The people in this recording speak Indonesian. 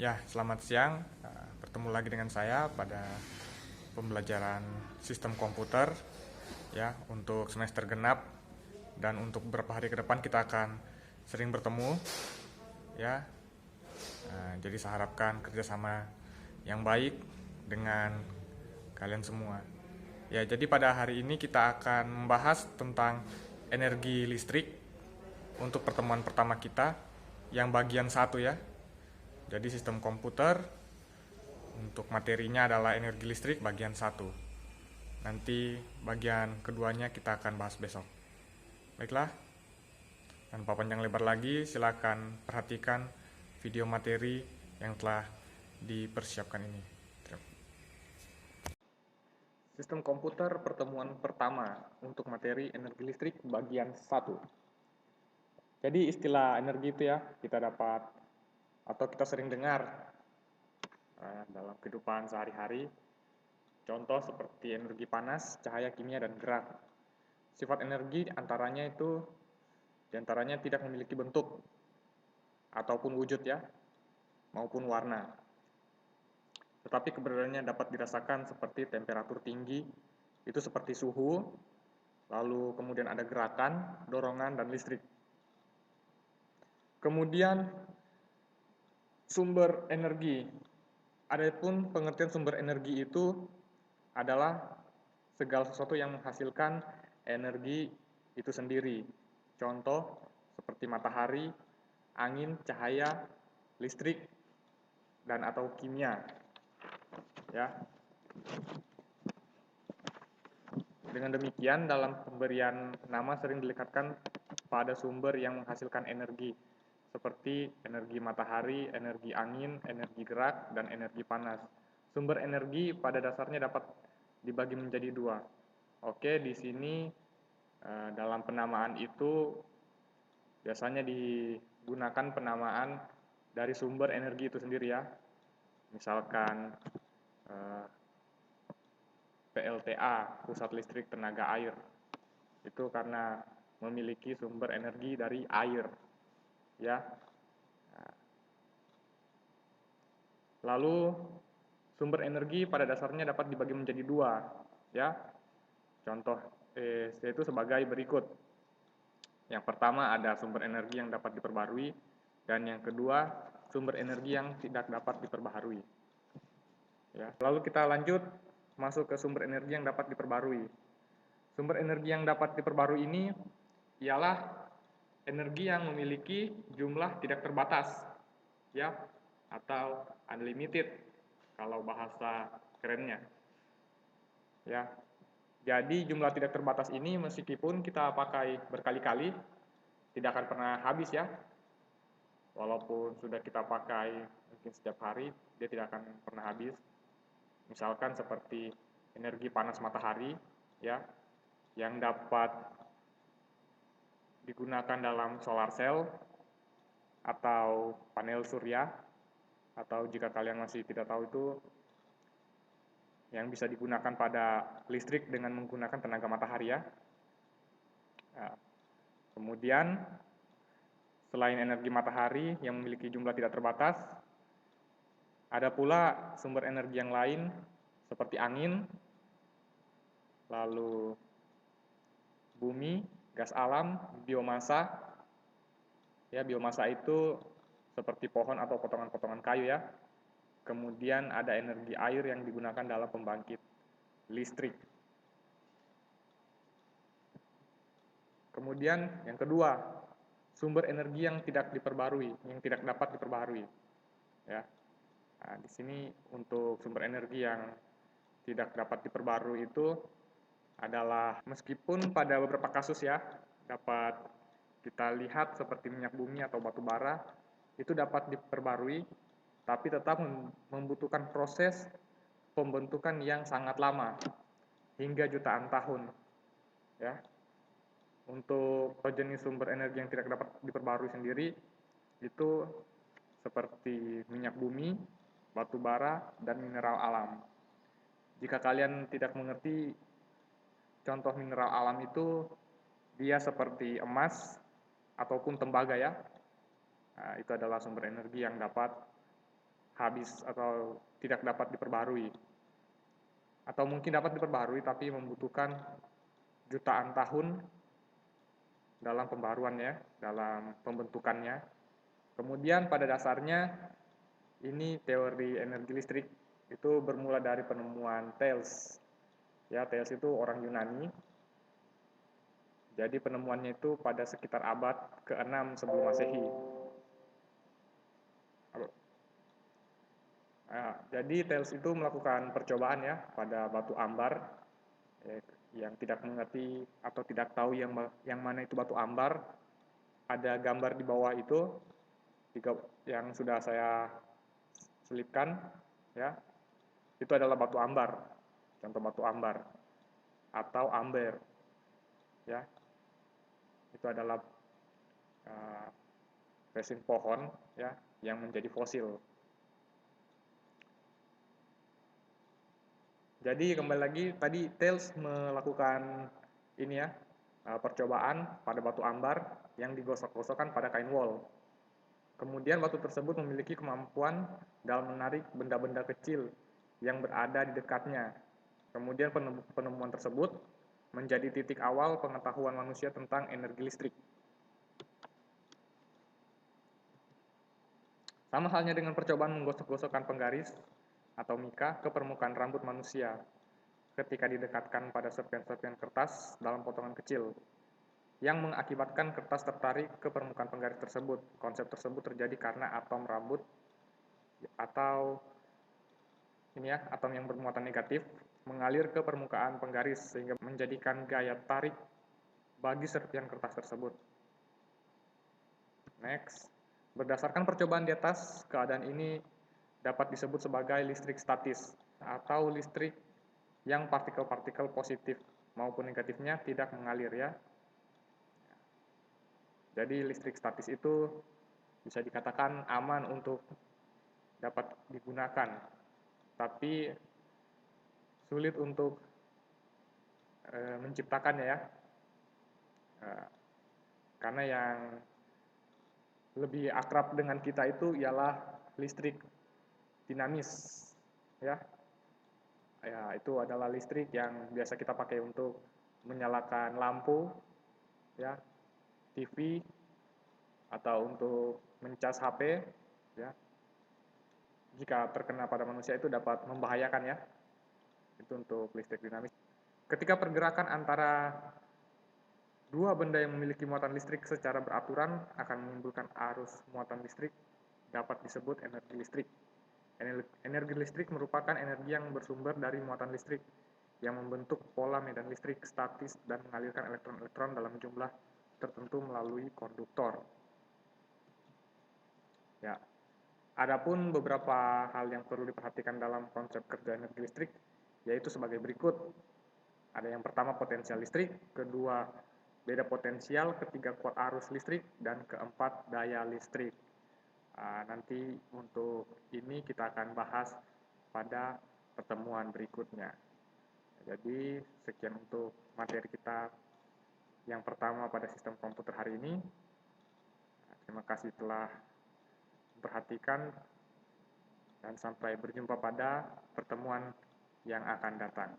Ya, selamat siang. Bertemu lagi dengan saya pada pembelajaran sistem komputer ya untuk semester genap, dan untuk beberapa hari ke depan kita akan sering bertemu ya. Jadi saya harapkan kerjasama yang baik dengan kalian semua. Ya, jadi pada hari ini kita akan membahas tentang energi listrik untuk pertemuan pertama kita yang bagian satu ya. Jadi sistem komputer untuk materinya adalah energi listrik bagian satu. Nanti bagian keduanya kita akan bahas besok. Baiklah, tanpa panjang lebar lagi, silakan perhatikan video materi yang telah dipersiapkan ini. Sistem komputer pertemuan pertama untuk materi energi listrik bagian satu. Jadi istilah energi itu ya kita dapat atau kita sering dengar dalam kehidupan sehari-hari. Contoh seperti energi panas, cahaya kimia, dan gerak. Sifat energi diantaranya tidak memiliki bentuk ataupun wujud ya, maupun warna. Tetapi keberadaannya dapat dirasakan seperti temperatur tinggi, itu seperti suhu, lalu kemudian ada gerakan, dorongan, dan listrik. Kemudian sumber energi. Adapun pengertian sumber energi itu adalah segala sesuatu yang menghasilkan energi itu sendiri. Contoh seperti matahari, angin, cahaya, listrik, dan atau kimia. Ya. Dengan demikian dalam pemberian nama sering dilekatkan pada sumber yang menghasilkan energi seperti energi matahari, energi angin, energi gerak, dan energi panas. Sumber energi pada dasarnya dapat dibagi menjadi dua. Oke, di sini dalam penamaan itu biasanya digunakan penamaan dari sumber energi itu sendiri ya. Misalkan PLTA, Pusat Listrik Tenaga Air. Itu karena memiliki sumber energi dari air. Ya. Lalu sumber energi pada dasarnya dapat dibagi menjadi dua, ya. Contoh yaitu sebagai berikut. Yang pertama ada sumber energi yang dapat diperbarui, dan yang kedua sumber energi yang tidak dapat diperbaharui. Ya. Lalu kita lanjut masuk ke sumber energi yang dapat diperbarui. Sumber energi yang dapat diperbarui ini ialah energi yang memiliki jumlah tidak terbatas, ya, atau unlimited kalau bahasa kerennya. Ya. Jadi jumlah tidak terbatas ini meskipun kita pakai berkali-kali tidak akan pernah habis ya. Walaupun sudah kita pakai mungkin setiap hari, dia tidak akan pernah habis. Misalkan seperti energi panas matahari ya, yang dapat digunakan dalam solar cell atau panel surya, atau jika kalian masih tidak tahu itu yang bisa digunakan pada listrik dengan menggunakan tenaga matahari ya. Nah, kemudian selain energi matahari yang memiliki jumlah tidak terbatas, ada pula sumber energi yang lain seperti angin, lalu bumi, gas alam, biomasa. Ya, biomasa itu seperti pohon atau potongan-potongan kayu ya. Kemudian ada energi air yang digunakan dalam pembangkit listrik. Kemudian yang kedua, sumber energi yang tidak diperbarui, yang tidak dapat diperbarui. Ya. Nah, di sini untuk sumber energi yang tidak dapat diperbarui itu adalah meskipun pada beberapa kasus ya dapat kita lihat seperti minyak bumi atau batu bara itu dapat diperbarui, tapi tetap membutuhkan proses pembentukan yang sangat lama hingga jutaan tahun ya. Untuk jenis sumber energi yang tidak dapat diperbarui sendiri itu seperti minyak bumi, batu bara, dan mineral alam. Jika kalian tidak mengerti contoh mineral alam itu, dia seperti emas ataupun tembaga ya. Nah, itu adalah sumber energi yang dapat habis atau tidak dapat diperbarui. Atau mungkin dapat diperbarui tapi membutuhkan jutaan tahun dalam pembaruannya, dalam pembentukannya. Kemudian pada dasarnya ini teori energi listrik itu bermula dari penemuan Thales. Ya, Thales itu orang Yunani. Jadi penemuannya itu pada sekitar abad ke-6 sebelum Masehi. Nah, jadi Thales itu melakukan percobaan ya pada batu ambar, yang tidak mengerti atau tidak tahu yang mana itu batu ambar. Ada gambar di bawah itu yang sudah saya selipkan, ya. Itu adalah batu ambar, contoh batu ambar atau amber, ya. Itu adalah resin pohon, ya, yang menjadi fosil. Jadi kembali lagi tadi Thales melakukan ini ya, percobaan pada batu ambar yang digosok-gosokkan pada kain wol. Kemudian batu tersebut memiliki kemampuan dalam menarik benda-benda kecil yang berada di dekatnya. Kemudian penemuan tersebut menjadi titik awal pengetahuan manusia tentang energi listrik. Sama halnya dengan percobaan menggosok-gosokkan penggaris atau mika ke permukaan rambut manusia ketika didekatkan pada serpihan-serpihan kertas dalam potongan kecil yang mengakibatkan kertas tertarik ke permukaan penggaris tersebut. Konsep tersebut terjadi karena atom rambut atau ini ya, atom yang bermuatan negatif mengalir ke permukaan penggaris sehingga menjadikan gaya tarik bagi serpihan kertas tersebut. Next, berdasarkan percobaan di atas, keadaan ini dapat disebut sebagai listrik statis atau listrik yang partikel-partikel positif maupun negatifnya tidak mengalir ya. Jadi listrik statis itu bisa dikatakan aman untuk dapat digunakan, tapi sulit untuk menciptakannya ya. Karena yang lebih akrab dengan kita itu ialah listrik dinamis ya. Ya, itu adalah listrik yang biasa kita pakai untuk menyalakan lampu ya, TV atau untuk mencas HP ya. Jika terkena pada manusia itu dapat membahayakan ya. Itu untuk listrik dinamis. Ketika pergerakan antara dua benda yang memiliki muatan listrik secara beraturan akan menimbulkan arus muatan listrik dapat disebut energi listrik. Energi listrik merupakan energi yang bersumber dari muatan listrik yang membentuk pola medan listrik statis dan mengalirkan elektron-elektron dalam jumlah tertentu melalui konduktor. Ya. Adapun beberapa hal yang perlu diperhatikan dalam konsep kerja energi listrik yaitu sebagai berikut. Ada yang pertama potensial listrik, kedua beda potensial, ketiga kuat arus listrik, dan keempat daya listrik. Nanti untuk ini kita akan bahas pada pertemuan berikutnya. Jadi sekian untuk materi kita yang pertama pada sistem komputer hari ini. Terima kasih telah memperhatikan dan sampai berjumpa pada pertemuan yang akan datang.